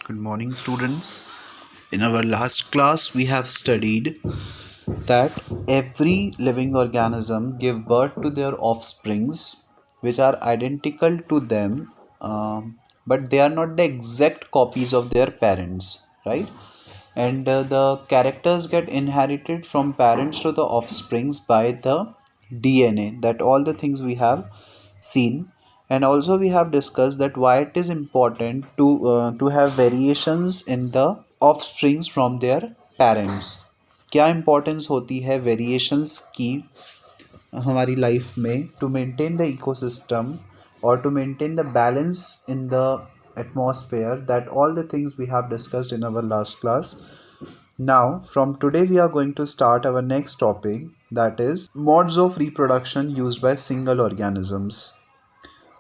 Good morning, students. In our last class, we have studied that every living organism give birth to their offsprings, which are identical to them, but they are not the exact copies of their parents, right? And the characters get inherited from parents to the offsprings by the DNA. That all the things we have seen, and also we have discussed that why it is important to have variations in the offsprings from their parents. क्या importance होती है variations की हमारी life में to maintain the ecosystem or to maintain the balance in the atmosphere, that all the things we have discussed in our last class. Now from today we are going to start our next topic, that is modes of reproduction used by single organisms.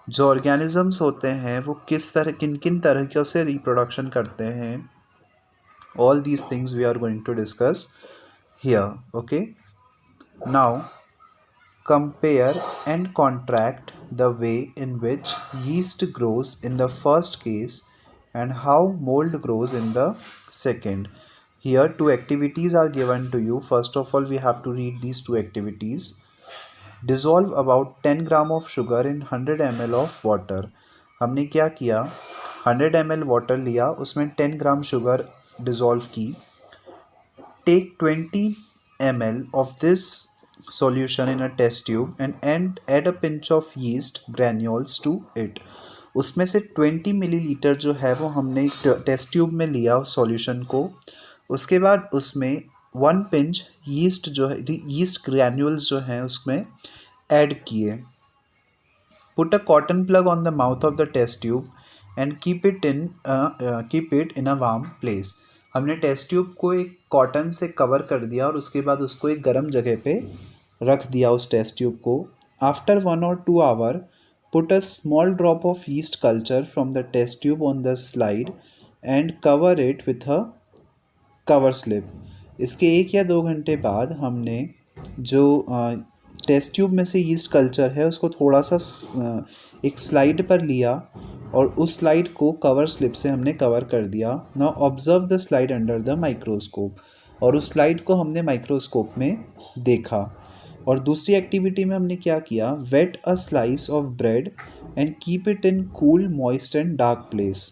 जो organisms होते हैं वो किन किन तरीक़ों से reproduction करते हैं, all these things we are going to discuss here. Okay, now compare and contract the way in which yeast grows in the first case and how mold grows in the second. Here two activities are given to you. First of all, we have to read these two activities. Dissolve about 10 gram of sugar in 100 ml of water. हमने क्या किया, 100 ml water लिया, उसमें 10 gram sugar dissolve की. Take 20 ml of this solution in a test tube and add a pinch of yeast granules to it. उसमें से 20 millilitre जो है वो हमने टेस्ट ट्यूब में लिया सॉल्यूशन को. उसके बाद उसमें 1 पिंच यीस्ट जो है, यीस्ट ग्रैन्यूल्स जो हैं उसमें ऐड किए. Put a cotton plug on the mouth of the test tube and keep it in a warm place. हमने टेस्ट ट्यूब को एक कॉटन से कवर कर दिया और उसके बाद उसको एक गर्म जगह पे रख दिया उस टेस्ट ट्यूब को. After 1 or 2 hour put a small drop of yeast culture from the test tube on the slide and cover it with a cover slip. इसके 1 या 2 घंटे बाद हमने जो टेस्ट ट्यूब में से यीस्ट कल्चर है उसको थोड़ा सा एक स्लाइड पर लिया और उस स्लाइड को कवर स्लिप से हमने कवर कर दिया. Now observe the slide under the microscope. और उस स्लाइड को हमने माइक्रोस्कोप में देखा. और दूसरी एक्टिविटी में हमने क्या किया, wet a slice of bread and keep it in cool moist and dark place.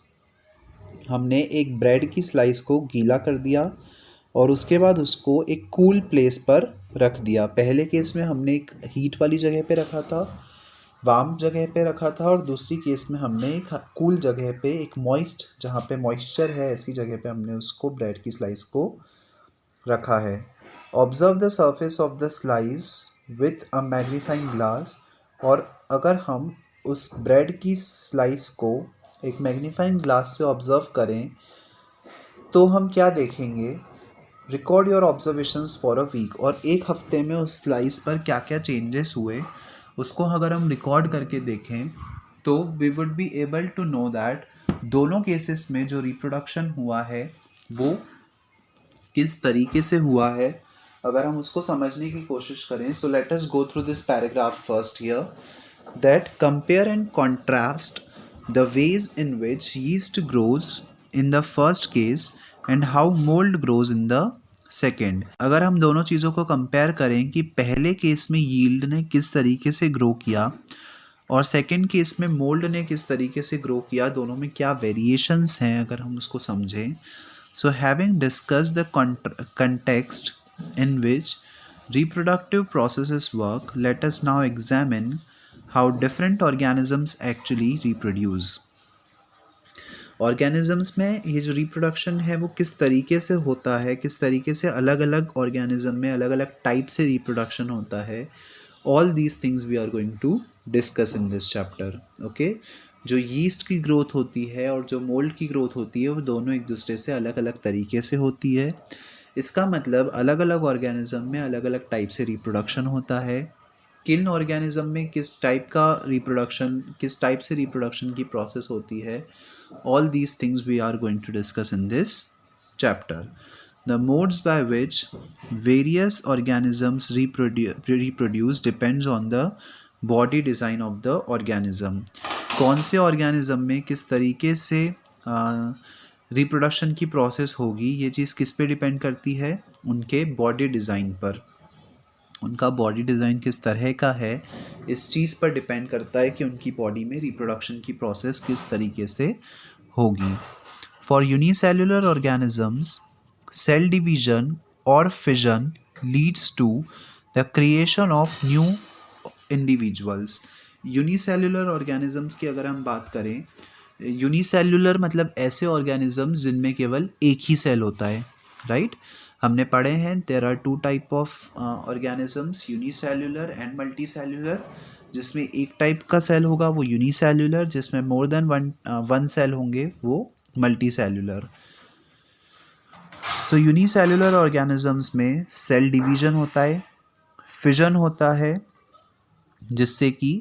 हमने एक ब्रेड की स्लाइस को गीला कर दिया और उसके बाद उसको एक कूल प्लेस पर रख दिया. पहले केस में हमने एक हीट वाली जगह पे रखा था, वार्म जगह पे रखा था, और दूसरी केस में हमने एक कूल जगह पे, एक मॉइस्ट जहाँ पे मॉइस्चर है ऐसी जगह पे हमने उसको ब्रेड की स्लाइस को रखा है. Observe the surface of the slice with a magnifying glass. और अगर हम उस ब्रेड की स्लाइस को एक मैग्नीफाइंग ग्लास से ऑब्जर्व करें तो हम क्या देखेंगे, record your observations for a week. और एक हफ्ते में उस स्लाइस पर क्या क्या चेंजेस हुए उसको अगर हम रिकॉर्ड करके देखें तो we would be able to know that दोनों केसेस में जो रिप्रोडक्शन हुआ है वो किस तरीके से हुआ है. अगर हम उसको समझने की कोशिश करें, so let us go through this paragraph first here, that compare and contrast the ways in which yeast grows in the first case and how mould grows in the second. अगर हम दोनों चीज़ों को कंपेयर करें कि पहले case में yield ने किस तरीके से ग्रो किया और सेकेंड केस में मोल्ड ने किस तरीके से ग्रो किया, दोनों में क्या वेरिएशंस हैं अगर हम उसको समझें. So, having discussed the context in which reproductive processes work, let us now examine how different organisms actually reproduce. Organisms में ये जो रिप्रोडक्शन है वो किस तरीके से होता है, किस तरीके से अलग अलग ऑर्गेनिज्म में अलग अलग टाइप से रिप्रोडक्शन होता है. All these things we are going to discuss in this chapter. Okay, जो यीस्ट की ग्रोथ होती है और जो मोल्ड की ग्रोथ होती है वो दोनों एक दूसरे से अलग अलग तरीके से होती है. इसका मतलब अलग अलग ऑर्गेनिज्म में अलग अलग टाइप से रिप्रोडक्शन होता है. किन ऑर्गेनिज्म में किस टाइप का रिप्रोडक्शन, किस टाइप से रिप्रोडक्शन की प्रोसेस होती है, all these things we are going to discuss in this chapter. The modes by which various organisms reproduce depends on the body design of the organism. कौन से organism में किस तरीके से रिप्रोडक्शन की प्रोसेस होगी, ये चीज़ किस पे डिपेंड करती है? उनके बॉडी डिज़ाइन पर। उनका बॉडी डिज़ाइन किस तरह का है, इस चीज़ पर डिपेंड करता है कि उनकी बॉडी में रिप्रोडक्शन की प्रोसेस किस तरीके से होगी। For unicellular organisms, cell division और fission leads to the creation of new individuals. Unicellular organisms की अगर हम बात करें, यूनिसेल्युलर मतलब ऐसे ऑर्गेनिजम्स जिनमें केवल एक ही सेल होता है, राइट? हमने पढ़े हैं there are two type of organisms, unicellular and multicellular. जिसमें एक टाइप का सेल होगा वो यूनिसेल्युलर, जिसमें मोर देन वन सेल होंगे वो मल्टीसेल्युलर। सो यूनिसेल्युलर ऑर्गेनिजम्स में सेल डिवीजन होता है, फिजन होता है, जिससे कि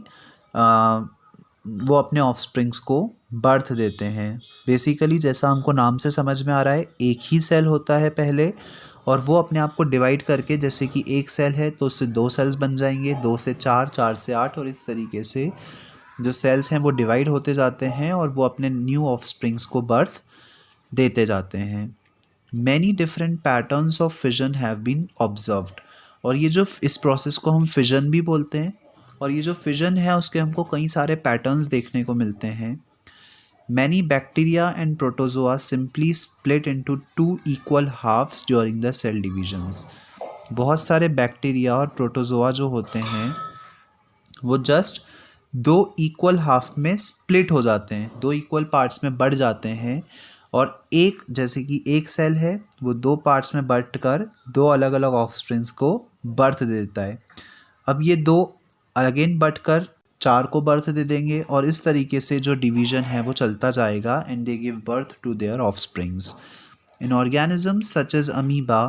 वो अपने ऑफस्प्रिंग्स को बर्थ देते हैं। बेसिकली जैसा हमको नाम से समझ में आ रहा है, एक ही सेल होता है पहले, और वो अपने आप को डिवाइड करके, जैसे कि एक सेल है तो उससे दो सेल्स बन जाएंगे, दो से चार, चार से आठ, और इस तरीके से जो सेल्स हैं वो डिवाइड होते जाते हैं और वो अपने न्यू ऑफस्प्रिंग्स को बर्थ देते जाते हैं। Many different patterns of fission have been observed. और ये जो इस प्रोसेस को हम फिजन भी बोलते हैं, और ये जो फिजन है उसके हमको कई सारे पैटर्न्स देखने को मिलते हैं। Many bacteria and protozoa simply split into two equal halves during the cell divisions. बहुत सारे बैक्टीरिया और प्रोटोजोआ जो होते हैं वो जस्ट दो इक्वल हाफ में स्प्लिट हो जाते हैं, दो इक्वल पार्ट्स में बढ़ जाते हैं, और एक, जैसे कि एक सेल है वो दो पार्ट्स में बट कर दो अलग अलग ऑफस्प्रिंग्स को बर्थ देता है। अब ये दो अगेन बट कर चार को बर्थ दे देंगे, और इस तरीके से जो डिवीजन है वो चलता जाएगा, and they give birth to their offsprings. In organisms such as amoeba,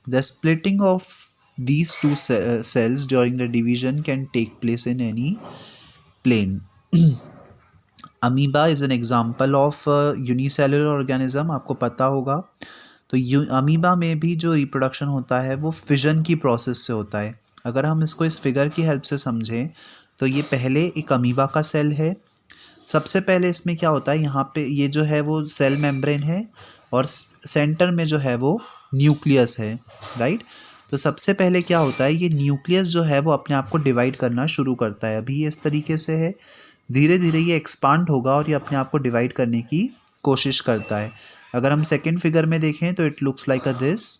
the splitting of these two cells during the division can take place in any plane. Amoeba is an example of unicellular organism, आपको पता होगा। तो amoeba में भी जो reproduction होता है वो फिजन की प्रोसेस से होता है। अगर हम इसको इस फिगर की हेल्प से समझें तो ये पहले एक अमीबा का सेल है। सबसे पहले इसमें क्या होता है, यहाँ पे ये जो है वो सेल मेम्ब्रेन है, और सेंटर में जो है वो न्यूक्लियस है, राइट? तो सबसे पहले क्या होता है, ये न्यूक्लियस जो है वो अपने आप को डिवाइड करना शुरू करता है। अभी ये इस तरीके से है, धीरे धीरे ये एक्सपांड होगा और ये अपने आप को डिवाइड करने की कोशिश करता है। अगर हम सेकेंड फिगर में देखें तो it looks like a this.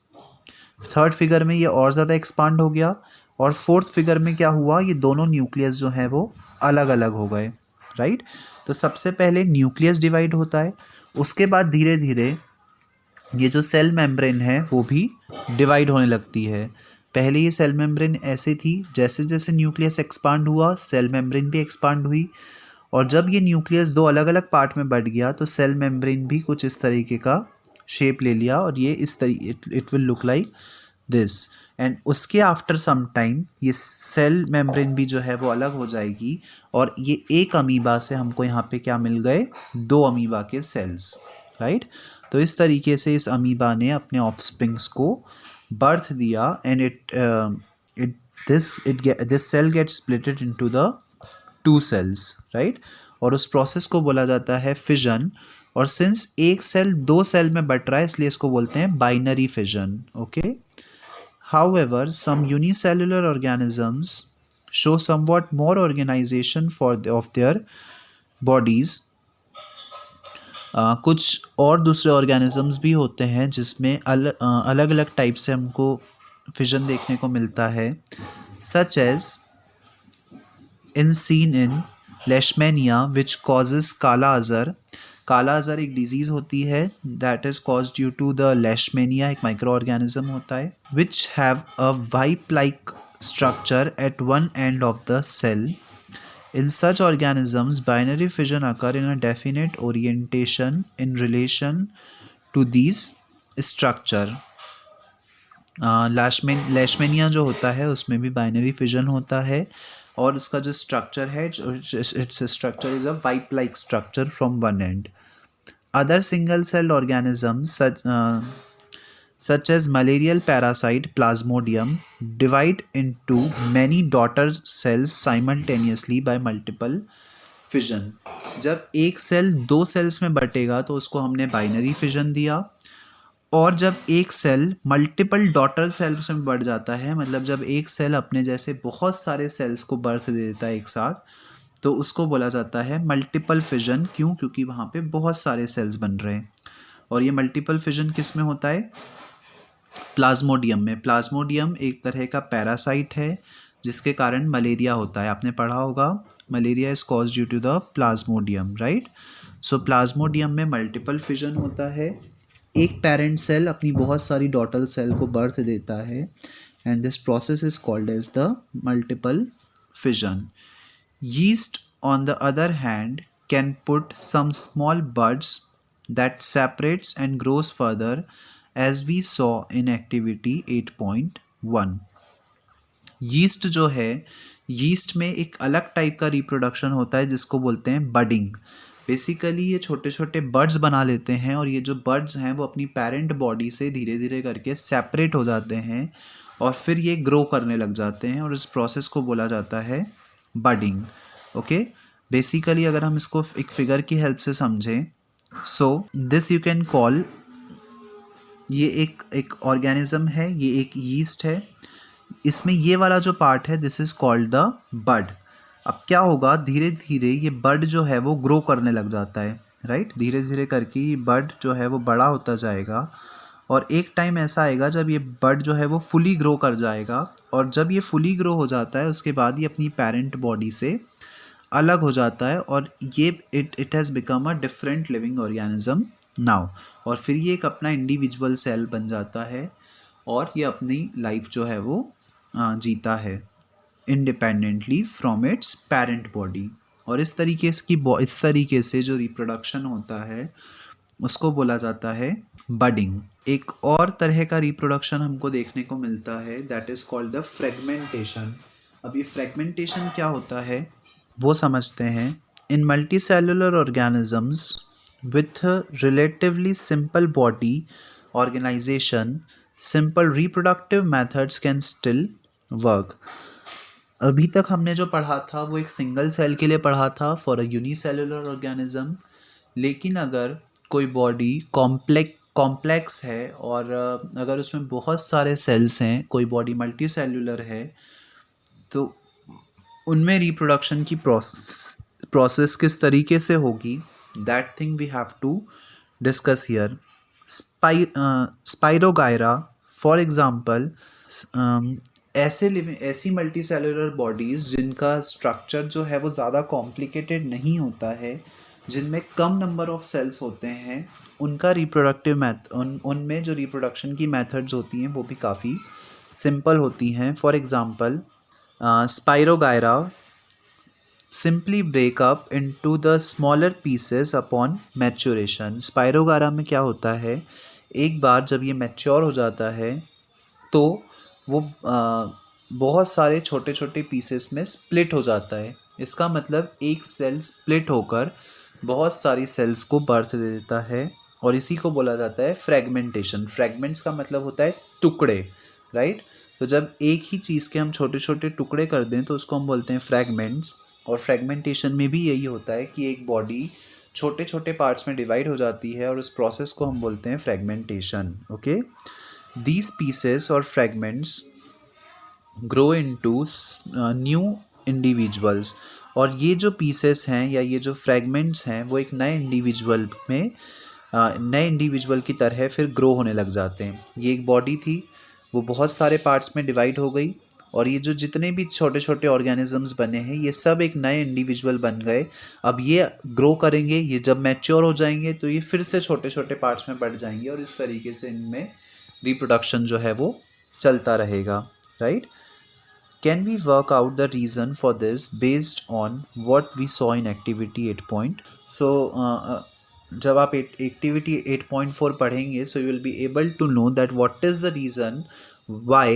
Third figure में ये और ज़्यादा एक्सपांड हो गया, और फोर्थ फिगर में क्या हुआ, ये दोनों न्यूक्लियस जो है वो अलग अलग हो गए, राइट? तो सबसे पहले न्यूक्लियस डिवाइड होता है, उसके बाद धीरे धीरे ये जो सेल मेम्ब्रेन है वो भी डिवाइड होने लगती है। पहले ये सेल मेम्ब्रेन ऐसे थी, जैसे जैसे न्यूक्लियस एक्सपांड हुआ सेल मेम्ब्रेन भी एक्सपांड हुई, और जब ये न्यूक्लियस दो अलग अलग पार्ट में बढ़ गया तो सेल मेम्ब्रेन भी कुछ इस तरीके का शेप ले लिया, और ये इस तरीके it will look like this. And उसके आफ्टर सम टाइम ये सेल मेम्ब्रेन भी जो है वो अलग हो जाएगी, और ये एक अमीबा से हमको यहाँ पे क्या मिल गए, दो अमीबा के सेल्स, राइट? तो इस तरीके से इस अमीबा ने अपने ऑफस्प्रिंग्स को बर्थ दिया, and this cell get splitted into the two cells, right? और उस प्रोसेस को बोला जाता है फिजन। और सिंस एक सेल दो सेल में बट रहा है इसलिए इसको बोलते हैं binary fission, okay? However, some unicellular organisms show somewhat more organization of their bodies. कुछ और दूसरे ऑर्गेनिजम्स भी होते हैं जिसमें अलग अलग टाइप से हमको फिजन देखने को मिलता है, such as in seen in leishmania which causes kala azar. Kala azar एक डिजीज़ होती है that is cause due to the leishmania, एक माइक्रो ऑर्गेनिज्म होता है which have a whip like structure at one end of the cell. In such organisms, binary fission occur in a definite orientation in relation to these structure. लेशमेनिया जो होता है उसमें भी binary fission होता है, और उसका जो स्ट्रक्चर है its structure is a whip like structure from one and. Other single celled organisms such as malarial parasite Plasmodium divide into many daughter cells simultaneously by multiple fission. जब एक cell दो sales में बटेगा तो उसको हमने binary fission दिया, और जब एक सेल मल्टीपल डॉटर सेल्स में बढ़ जाता है, मतलब जब एक सेल अपने जैसे बहुत सारे सेल्स को बर्थ दे देता है एक साथ, तो उसको बोला जाता है मल्टीपल फिजन। क्यों? क्योंकि वहाँ पे बहुत सारे सेल्स बन रहे हैं। और ये मल्टीपल फिजन किस में होता है? प्लाज्मोडियम में। प्लाज्मोडियम एक तरह का पैरासाइट है जिसके कारण मलेरिया होता है। आपने पढ़ा होगा, malaria is cause due to the plasmodium, right? So plasmodium में मल्टीपल फिजन होता है। एक पेरेंट सेल अपनी बहुत सारी डॉटर सेल को बर्थ देता है, and this process is called as the multiple fission. Yeast, on the other hand, can put some small buds that separates and grows further, as we saw in activity 8.1. Yeast जो है, yeast में एक अलग type का reproduction होता है जिसको बोलते हैं बडिंग। बेसिकली ये छोटे छोटे बर्ड्स बना लेते हैं, और ये जो बर्ड्स हैं वो अपनी पेरेंट बॉडी से धीरे धीरे करके सेपरेट हो जाते हैं, और फिर ये ग्रो करने लग जाते हैं, और इस प्रोसेस को बोला जाता है बडिंग। ओके, बेसिकली अगर हम इसको एक फिगर की हेल्प से समझें, so this you can call, ये एक ऑर्गेनिज्म है, ये एक यीस्ट है। इसमें ये वाला जो पार्ट है, this is called the bud. अब क्या होगा, धीरे धीरे ये बड जो है वो ग्रो करने लग जाता है, राइट? धीरे धीरे करके ये बड जो है वो बड़ा होता जाएगा, और एक टाइम ऐसा आएगा जब ये बड जो है वो फुली ग्रो कर जाएगा, और जब ये फुली ग्रो हो जाता है उसके बाद ये अपनी पेरेंट बॉडी से अलग हो जाता है, और ये it has become a different living organism now. और फिर ये एक अपना इंडिविजुअल सेल बन जाता है, और ये अपनी लाइफ जो है वो जीता है independently from its parent body. और इस तरीके से जो रिप्रोडक्शन होता है उसको बोला जाता है बडिंग। एक और तरह का रिप्रोडक्शन हमको देखने को मिलता है, that is called the fragmentation. अब ये फ्रेगमेंटेशन क्या होता है वो समझते हैं। In multicellular organisms with relatively simple body organisation, simple reproductive methods can still work. अभी तक हमने जो पढ़ा था वो एक सिंगल सेल के लिए पढ़ा था, फॉर अ यूनिसेलुलर ऑर्गेनिज्म। लेकिन अगर कोई बॉडी कॉम्प्लेक्स है, और अगर उसमें बहुत सारे सेल्स हैं, कोई बॉडी मल्टी सेलुलर है, तो उनमें रिप्रोडक्शन की प्रोसेस किस तरीके से होगी, that thing we have to discuss here. Spirogyra for example, ऐसी मल्टी सेलुलर बॉडीज़ जिनका स्ट्रक्चर जो है वो ज़्यादा कॉम्प्लिकेटेड नहीं होता है, जिनमें कम नंबर ऑफ सेल्स होते हैं, उनका रिप्रोडक्टिव उनमें जो रिप्रोडक्शन की मेथड्स होती हैं वो भी काफ़ी सिंपल होती हैं। For example, spirogyra simply break up into the smaller pieces upon maturation। Spirogyra में क्या होता है, एक बार जब ये मैच्योर हो जाता है तो वो बहुत सारे छोटे छोटे पीसेस में स्प्लिट हो जाता है। इसका मतलब एक सेल स्प्लिट होकर बहुत सारी सेल्स को बर्थ दे देता है, और इसी को बोला जाता है फ्रेगमेंटेशन। फ्रेगमेंट्स का मतलब होता है टुकड़े, राइट? तो जब एक ही चीज़ के हम छोटे छोटे टुकड़े कर दें तो उसको हम बोलते हैं फ्रेगमेंट्स। और फ्रेगमेंटेशन में भी यही होता है कि एक बॉडी छोटे छोटे पार्ट्स में डिवाइड हो जाती है, और उस प्रोसेस को हम बोलते हैं फ्रेगमेंटेशन। ओके, दीज पीसेस और fragments grow into new individuals. और ये जो पीसेस हैं या ये जो फ्रेगमेंट्स हैं वो एक नए इंडिविजुअल की तरह फिर ग्रो होने लग जाते हैं। ये एक बॉडी थी, वो बहुत सारे पार्ट्स में डिवाइड हो गई, और ये जो जितने भी छोटे छोटे ऑर्गेनिजम्स बने हैं ये सब एक नए इंडिविजुअल बन गए। अब ये ग्रो करेंगे, ये जब मैच्योर हो जाएंगे तो ये फिर से छोटे छोटे पार्ट्स में बढ़ जाएंगे, और इस तरीके से इनमें रिप्रोडक्शन जो है वो चलता रहेगा, right? Can we work out the reason for this based on what we saw in activity 8 point? So, जब आप एक्टिविटी 8.4 पढ़ेंगे, so you will be able to know that what is the reason why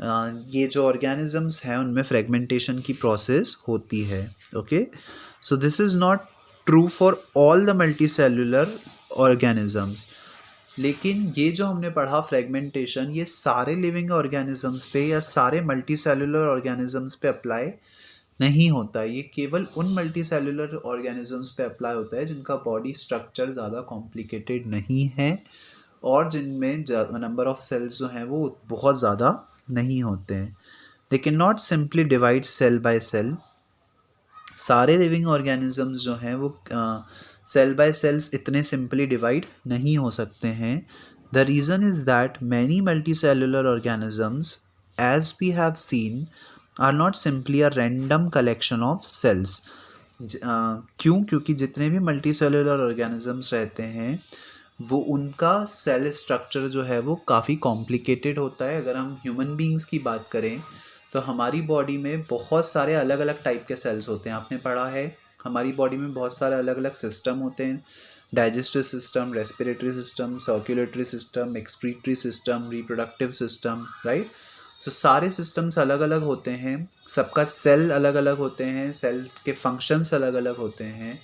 ये जो organisms हैं उनमें fragmentation की process होती है। Okay, so this is not true for all the multi cellular organisms. लेकिन ये जो हमने पढ़ा फ्रेगमेंटेशन, ये सारे लिविंग ऑर्गेनिजम्स पे या सारे मल्टी सेलुलर ऑर्गेनिजम्स पे अप्लाई नहीं होता है। ये केवल उन मल्टी सेलुलर ऑर्गेनिजम्स पे अप्लाई होता है जिनका बॉडी स्ट्रक्चर ज़्यादा कॉम्प्लिकेटेड नहीं है और जिनमें नंबर ऑफ सेल्स जो हैं वो बहुत ज़्यादा नहीं होते हैं। They can not simply divide cell by cell. सारे लिविंग ऑर्गेनिजम्स जो हैं वो सेल बाय सेल्स इतने सिंपली डिवाइड नहीं हो सकते हैं। The reason is that many multicellular organisms as we have seen are not simply a random collection of cells. क्यों? क्योंकि जितने भी मल्टी सेलुलर ऑर्गेनिजम्स रहते हैं वो उनका सेल स्ट्रक्चर जो है वो काफ़ी कॉम्प्लिकेटेड होता है। अगर हम ह्यूमन बींग्स की बात करें तो हमारी बॉडी में बहुत सारे अलग अलग टाइप के सेल्स होते हैं। आपने पढ़ा है हमारी बॉडी में बहुत सारे अलग अलग सिस्टम होते हैं, digestive system, respiratory system, circulatory system, excretory system, reproductive system, right. So सारे सिस्टम्स अलग अलग होते हैं, सबका सेल अलग अलग होते हैं, सेल के फंक्शंस अलग अलग होते हैं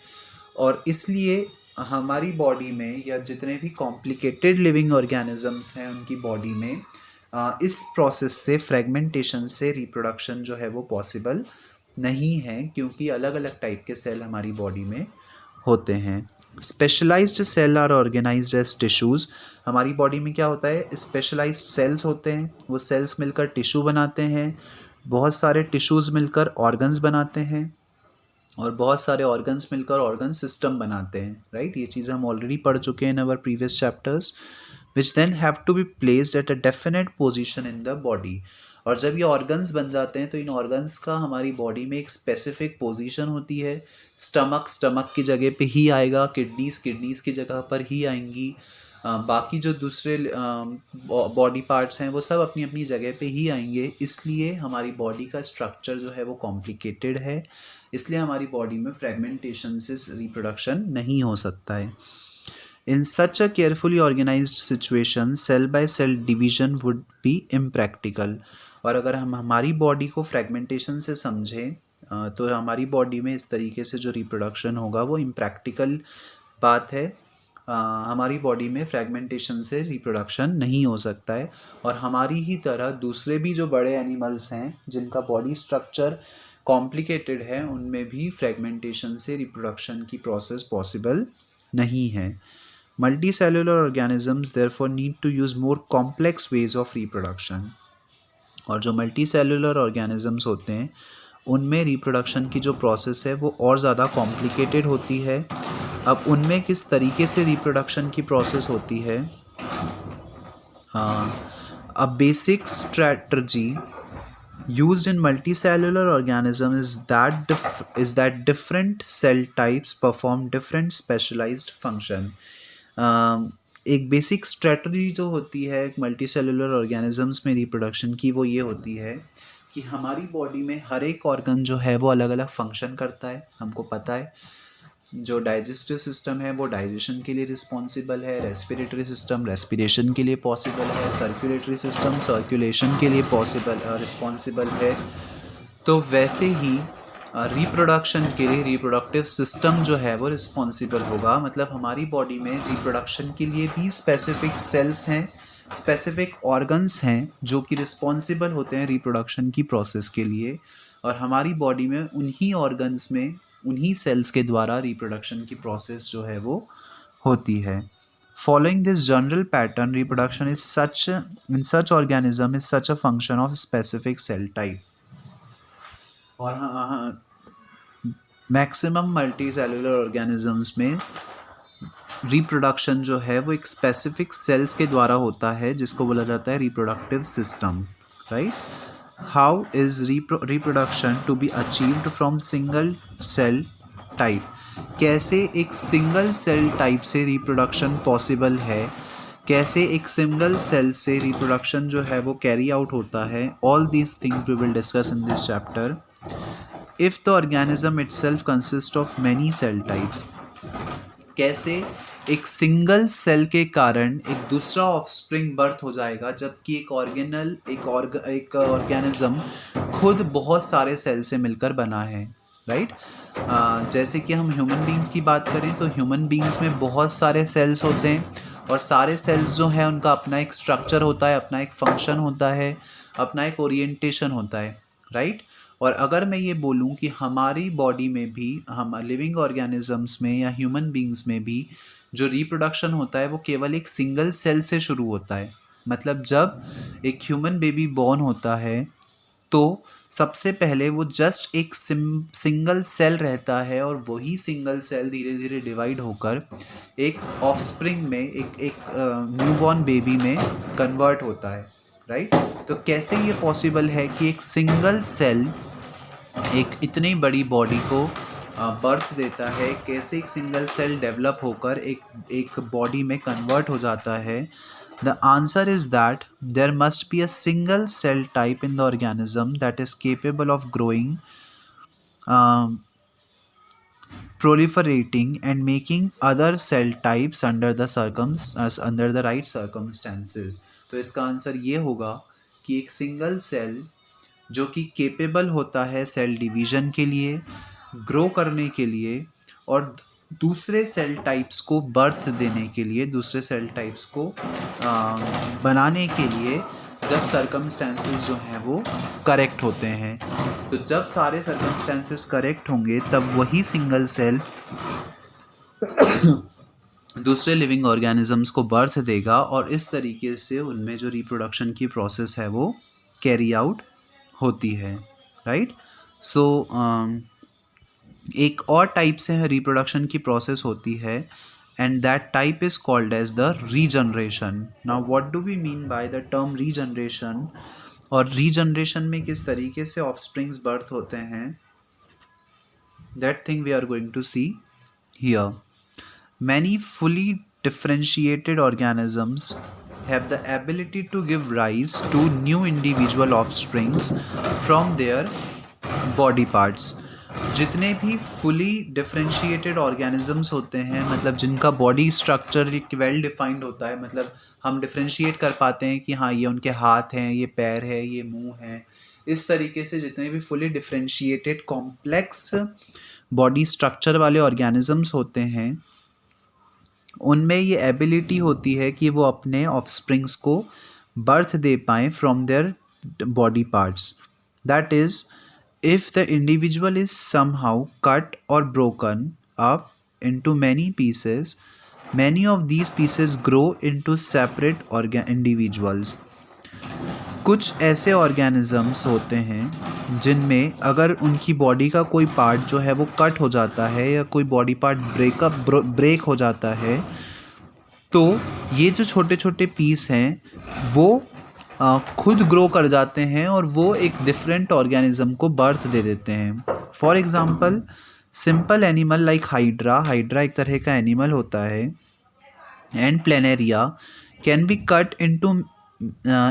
और इसलिए हमारी बॉडी में या जितने भी कॉम्प्लिकेटेड लिविंग ऑर्गेनिजम्स हैं उनकी बॉडी में इस प्रोसेस से फ्रेगमेंटेशन से रिप्रोडक्शन जो है वो पॉसिबल नहीं है क्योंकि अलग अलग टाइप के सेल हमारी बॉडी में होते हैं। Specialised cell are organised as tissues. हमारी बॉडी में क्या होता है, स्पेशलाइज्ड सेल्स होते हैं, वो सेल्स मिलकर टिश्यू बनाते हैं, बहुत सारे टिश्यूज़ मिलकर ऑर्गन्स बनाते हैं और बहुत सारे ऑर्गन्स मिलकर ऑर्गन सिस्टम बनाते हैं, राइट। ये चीज़ें हम ऑलरेडी पढ़ चुके हैं in our previous chapters. Which then have to be placed at a definite position in the body. और जब ये ऑर्गन्स बन जाते हैं तो इन ऑर्गन्स का हमारी बॉडी में एक स्पेसिफिक पोजीशन होती है। स्टमक की जगह पे ही आएगा, किडनीज़ की जगह पर ही आएंगी, बाकी जो दूसरे बॉडी पार्ट्स हैं वो सब अपनी अपनी जगह पे ही आएंगे। इसलिए हमारी बॉडी का स्ट्रक्चर जो है वो कॉम्प्लिकेटेड है, इसलिए हमारी बॉडी में फ्रेगमेंटेशन से रिप्रोडक्शन नहीं हो सकता है। In such a carefully organized situation, cell by cell division would be impractical। और अगर हम हमारी बॉडी को फ्रेगमेंटेशन से समझें तो हमारी बॉडी में इस तरीके से जो रिप्रोडक्शन होगा वो इम्प्रैक्टिकल बात है। हमारी बॉडी में फ्रेगमेंटेशन से रिप्रोडक्शन नहीं हो सकता है और हमारी ही तरह दूसरे भी जो बड़े एनिमल्स हैं जिनका बॉडी स्ट्रक्चर कॉम्प्लिकेटेड है उनमें भी फ्रेगमेंटेशन से रिप्रोडक्शन की प्रोसेस पॉसिबल नहीं है। Multicellular organisms therefore need to use more complex ways of reproduction। और जो मल्टीसेलुलर ऑर्गेनिजम्स होते हैं उनमें रिप्रोडक्शन की जो प्रोसेस है वो और ज़्यादा कॉम्प्लिकेटेड होती है। अब उनमें किस तरीके से रिप्रोडक्शन की प्रोसेस होती है, a basic strategy used in multicellular organism is that different cell types perform different specialized function। एक बेसिक स्ट्रेटजी जो होती है मल्टी सेलुलर ऑर्गेनिजम्स में रिप्रोडक्शन की वो ये होती है कि हमारी बॉडी में हर एक ऑर्गन जो है वो अलग अलग फंक्शन करता है। हमको पता है जो डाइजेस्टिव सिस्टम है वो डाइजेशन के लिए रिस्पॉन्सिबल है, रेस्पिरेटरी सिस्टम रेस्पिरेशन के लिए पॉसिबल है, सर्कुलेटरी सिस्टम सर्कुलेशन के लिए रिस्पॉन्सिबल है। तो वैसे ही रिप्रोडक्शन के लिए रिप्रोडक्टिव सिस्टम जो है वो रिस्पॉन्सिबल होगा। मतलब हमारी बॉडी में रिप्रोडक्शन के लिए भी स्पेसिफिक सेल्स हैं, स्पेसिफिक ऑर्गन्स हैं जो कि रिस्पॉन्सिबल होते हैं रिप्रोडक्शन की प्रोसेस के लिए और हमारी बॉडी में उन्हीं ऑर्गन्स में उन्हीं सेल्स के द्वारा रिप्रोडक्शन की प्रोसेस जो है वो होती है। Following this general pattern, reproduction is in such organism is such a function of specific cell type। और मैक्सिमम मल्टी सेलुलर ऑर्गेनिजम्स में रिप्रोडक्शन जो है वो एक स्पेसिफिक सेल्स के द्वारा होता है जिसको बोला जाता है reproductive system, right. How is reproduction to be achieved from single cell type. कैसे एक सिंगल सेल टाइप से रिप्रोडक्शन पॉसिबल है, कैसे एक सिंगल सेल से रिप्रोडक्शन जो है वो कैरी आउट होता है। All these things we will discuss in this chapter. If the organism itself consists of many cell types, कैसे एक सिंगल सेल के कारण एक दूसरा ऑफस्प्रिंग बर्थ हो जाएगा जबकि एक ऑर्गेनिज्म खुद बहुत सारे सेल से मिलकर बना है, राइट। जैसे कि हम ह्यूमन बींग्स की बात करें तो ह्यूमन बींग्स में बहुत सारे सेल्स होते हैं और सारे सेल्स जो है उनका अपना एक स्ट्रक्चर होता है, अपना एक फंक्शन होता है, अपना एक ओरिएंटेशन होता है, राइट। और अगर मैं ये बोलूँ कि हमारी बॉडी में भी, हम लिविंग ऑर्गेनिजम्स में या ह्यूमन बींग्स में भी जो रिप्रोडक्शन होता है वो केवल एक सिंगल सेल से शुरू होता है। मतलब जब एक ह्यूमन बेबी बॉर्न होता है तो सबसे पहले वो जस्ट एक सिंगल सेल रहता है और वही सिंगल सेल धीरे धीरे डिवाइड होकर एक ऑफस्प्रिंग में, एक न्यूबॉर्न बेबी में कन्वर्ट होता है, राइट। तो कैसे ये पॉसिबल है कि एक सिंगल सेल एक इतनी बड़ी बॉडी को बर्थ देता है, कैसे एक सिंगल सेल डेवलप होकर एक बॉडी में कन्वर्ट हो जाता है? The answer is that there must be a single cell type in the organism that is capable of growing, proliferating and making other cell types under the right circumstances. तो इसका answer ये होगा कि एक single cell जो कि capable होता है सेल डिवीजन के लिए, ग्रो करने के लिए और दूसरे सेल टाइप्स को बर्थ देने के लिए, दूसरे सेल टाइप्स को बनाने के लिए, जब सर्कमस्टेंसेस जो हैं वो करेक्ट होते हैं। तो जब सारे सर्कमस्टेंसेस करेक्ट होंगे तब वही सिंगल सेल दूसरे लिविंग ऑर्गेनिजम्स को बर्थ देगा और इस तरीके से उनमें जो रिप्रोडक्शन की प्रोसेस है वो कैरी आउट होती है, राइट। सो एक और टाइप से रिप्रोडक्शन की प्रोसेस होती है and that type is called as the regeneration. Now what do we mean by the term regeneration, और रीजनरेशन में किस तरीके से ऑफस्प्रिंग्स बर्थ होते हैं, that thing we are going to see here. Many fully differentiated organisms have the ability to give rise to new individual offsprings from their body parts. जितने भी fully differentiated organisms होते हैं, मतलब जिनका body structure well defined होता है, मतलब हम डिफरेंशिएट कर पाते हैं कि हाँ ये उनके हाथ हैं, ये पैर है, ये मुंह है, इस तरीके से जितने भी fully differentiated complex body structure वाले ऑर्गेनिजम्स होते हैं उनमें ये एबिलिटी होती है कि वो अपने ऑफस्प्रिंग्स को बर्थ दे पाएँ from their body parts. That is if the individual is somehow cut or broken up into many pieces, many of these pieces grow into separate individuals. कुछ ऐसे ऑर्गेनिजम्स होते हैं जिनमें अगर उनकी बॉडी का कोई पार्ट जो है वो कट हो जाता है या कोई बॉडी पार्ट ब्रेक हो जाता है, तो ये जो छोटे छोटे पीस हैं वो खुद ग्रो कर जाते हैं और वो एक डिफरेंट ऑर्गेनिज्म को बर्थ दे देते हैं। For example simple animal like hydra, hydra एक तरह का एनिमल होता है, and planaria can be cut into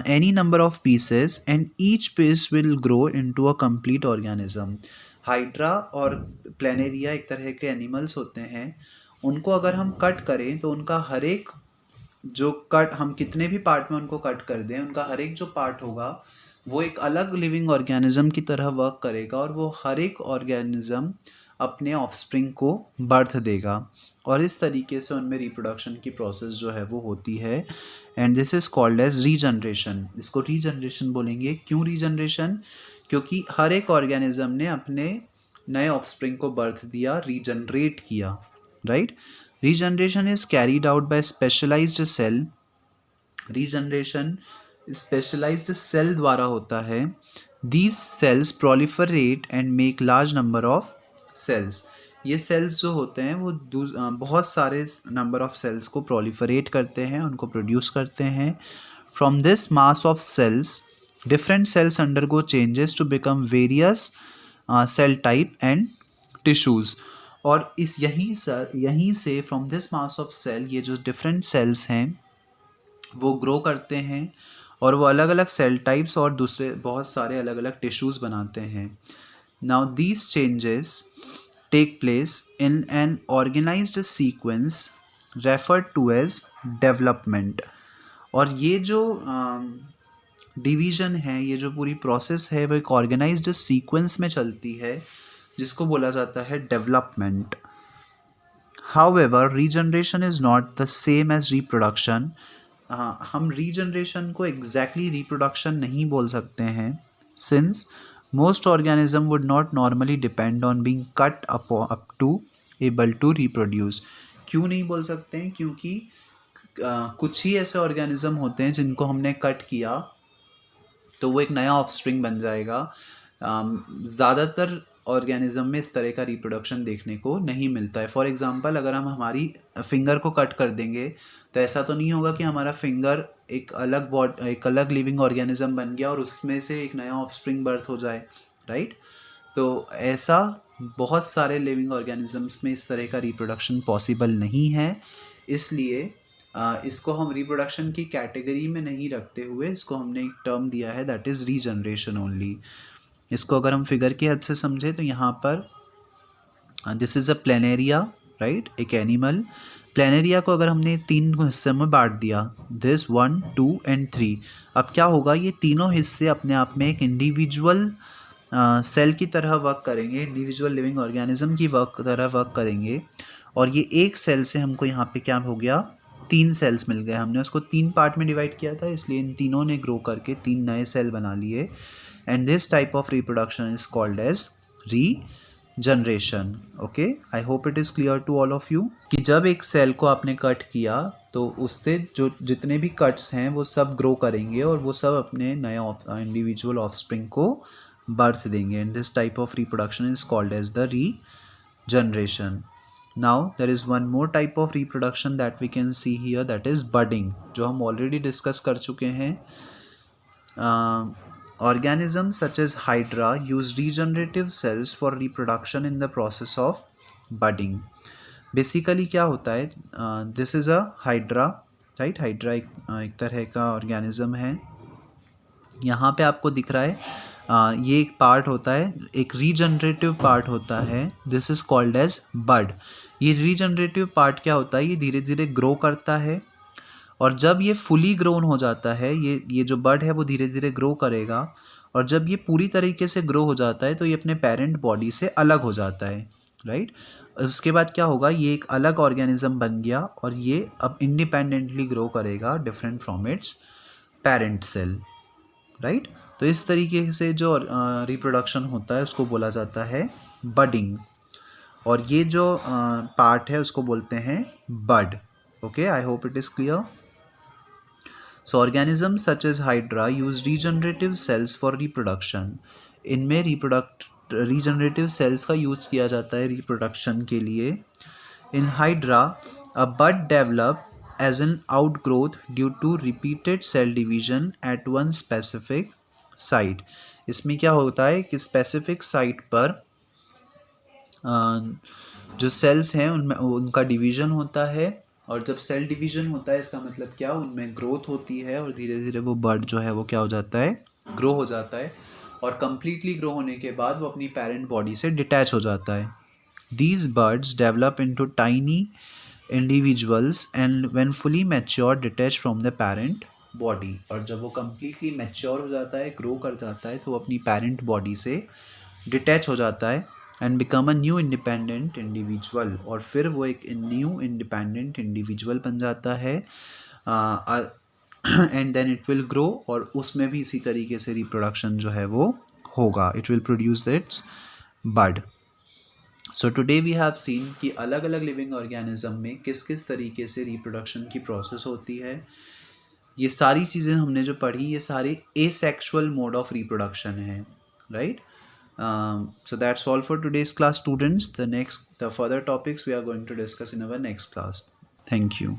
any number of pieces and each piece will grow into a complete organism. Hydra और planaria एक तरह के एनिमल्स होते हैं, उनको अगर हम कट करें तो उनका हर एक जो कट, हम कितने भी पार्ट में उनको कट कर दें, उनका हर एक जो पार्ट होगा वो एक अलग लिविंग ऑर्गेनिज्म की तरह वर्क करेगा और वो हर एक ऑर्गेनिज्म अपने ऑफस्प्रिंग को बर्थ देगा और इस तरीके से उनमें रिप्रोडक्शन की प्रोसेस जो है वो होती है and this is called as regeneration. इसको रीजनरेशन बोलेंगे। क्यों रीजनरेशन? क्योंकि हर एक ऑर्गेनिज्म ने अपने नए ऑफस्प्रिंग को बर्थ दिया, रीजनरेट किया, राइट। Regeneration is carried out by specialised cell. Regeneration specialised cell द्वारा होता है। These cells proliferate and make large number of cells. ये सेल्स जो होते हैं वो बहुत सारे नंबर ऑफ सेल्स को प्रोलिफरेट करते हैं, उनको प्रोड्यूस करते हैं। From this mass of cells different cells undergo changes to become various cell type and tissues. और यहीं से from this mass of cell ये जो डिफरेंट सेल्स हैं वो ग्रो करते हैं और वो अलग अलग सेल टाइप्स और दूसरे बहुत सारे अलग अलग टिश्यूज़ बनाते हैं। Now these changes take place in an organised sequence referred to as development. और ये जो डिवीज़न है, ये जो पूरी प्रोसेस है वो एक ऑर्गेनाइज्ड सीक्वेंस में चलती है जिसको बोला जाता है development. However regeneration is not the same as reproduction. हम रीजनरेशन को एग्जैक्टली रिप्रोडक्शन नहीं बोल सकते हैं, since Most organism would not normally depend on being cut up to able to reproduce. क्यों नहीं बोल सकते हैं? क्योंकि कुछ ही ऐसे ऑर्गेनिज्म होते हैं जिनको हमने कट किया तो वो एक नया ऑफस्प्रिंग बन जाएगा. ज़्यादातर ऑर्गेनिज्म में इस तरह का रिप्रोडक्शन देखने को नहीं मिलता है. फॉर एग्जांपल, अगर हम हमारी फिंगर को कट कर देंगे तो ऐसा तो नहीं होगा कि हमारा फिंगर एक अलग लिविंग ऑर्गेनिज्म बन गया और उसमें से एक नया ऑफस्प्रिंग बर्थ हो जाए, राइट? तो ऐसा बहुत सारे लिविंग ऑर्गेनिजम्स में इस तरह का रिप्रोडक्शन पॉसिबल नहीं है. इसलिए इसको हम रिप्रोडक्शन की कैटेगरी में नहीं रखते हुए इसको हमने एक टर्म दिया है, दैट इज़ रीजनरेशन ओनली. इसको अगर हम फिगर की हेल्प से समझें तो यहाँ पर this is a planaria, right? एक एनिमल. प्लेनेरिया को अगर हमने 3 हिस्से में बांट दिया, दिस 1, 2 एंड 3. अब क्या होगा, ये तीनों हिस्से अपने आप में एक इंडिविजुअल सेल की तरह वर्क करेंगे, इंडिविजुअल लिविंग ऑर्गेनिज्म की तरह वर्क करेंगे. और ये एक सेल से हमको यहाँ पे क्या हो गया, 3 सेल्स मिल गए. हमने उसको 3 पार्ट में डिवाइड किया था, इसलिए इन तीनों ने ग्रो करके 3 नए सेल बना लिए. And this type of reproduction is called as regeneration. Okay, I hope it is clear to all of you कि जब एक सेल को आपने कट किया तो उससे जो जितने भी कट्स हैं वो सब ग्रो करेंगे और वो सब अपने नए इंडिविजुअल ऑफस्प्रिंग को बर्थ देंगे. And this type of reproduction is called as the regeneration. Now there is one more type of reproduction that we can see here, that is budding, जो हम already discuss कर चुके हैं. Organisms such as Hydra use regenerative cells for reproduction in the process of budding. Basically क्या होता है, this is a Hydra, right? Hydra एक तरह का ऑर्गेनिज्म है. यहाँ पे आपको दिख रहा है ये एक पार्ट होता है, एक रीजनरेटिव पार्ट होता है, दिस इज़ कॉल्ड एज बड. ये रीजनरेटिव पार्ट क्या होता है, ये धीरे धीरे ग्रो करता है और जब ये फुली ग्रोन हो जाता है, ये जो बड है वो धीरे धीरे ग्रो करेगा और जब ये पूरी तरीके से ग्रो हो जाता है तो ये अपने पेरेंट बॉडी से अलग हो जाता है, राइट? उसके बाद क्या होगा, ये एक अलग ऑर्गेनिज्म बन गया और ये अब इंडिपेंडेंटली ग्रो करेगा different from its parent cell, right? तो इस तरीके से जो रिप्रोडक्शन होता है उसको बोला जाता है बडिंग और ये जो पार्ट है उसको बोलते हैं bud. Okay, I hope it is clear. So organisms such as hydra use regenerative cells for reproduction. इनमें रीजनरेटिव सेल्स का यूज़ किया जाता है रिप्रोडक्शन के लिए. In hydra a bud develop as an outgrowth due to repeated cell division at one specific site. इसमें क्या होता है कि स्पेसिफिक साइट पर जो सेल्स हैं उनमें उनका डिवीजन होता है और जब सेल डिवीजन होता है इसका मतलब क्या, उनमें ग्रोथ होती है और धीरे धीरे वो बर्ड जो है वो क्या हो जाता है, ग्रो हो जाता है और कंप्लीटली ग्रो होने के बाद वो अपनी पेरेंट बॉडी से डिटैच हो जाता है. These birds develop into tiny individuals and when fully mature detach from the parent body. और जब वो completely mature हो जाता है, grow कर जाता है तो वो अपनी parent body से detach हो जाता है and become a new independent individual. और फिर वो एक new independent individual बन जाता है and then it will grow और उसमें भी इसी तरीके से reproduction जो है वो होगा, it will produce its bud. So today we have seen कि अलग अलग लिविंग ऑर्गेनिज्म में किस किस तरीके से रिप्रोडक्शन की प्रोसेस होती है. ये सारी चीज़ें हमने जो पढ़ी ये सारे एसेक्सुअल मोड ऑफ रिप्रोडक्शन है, right? So that's all for today's class, students. The further topics we are going to discuss in our next class. Thank you.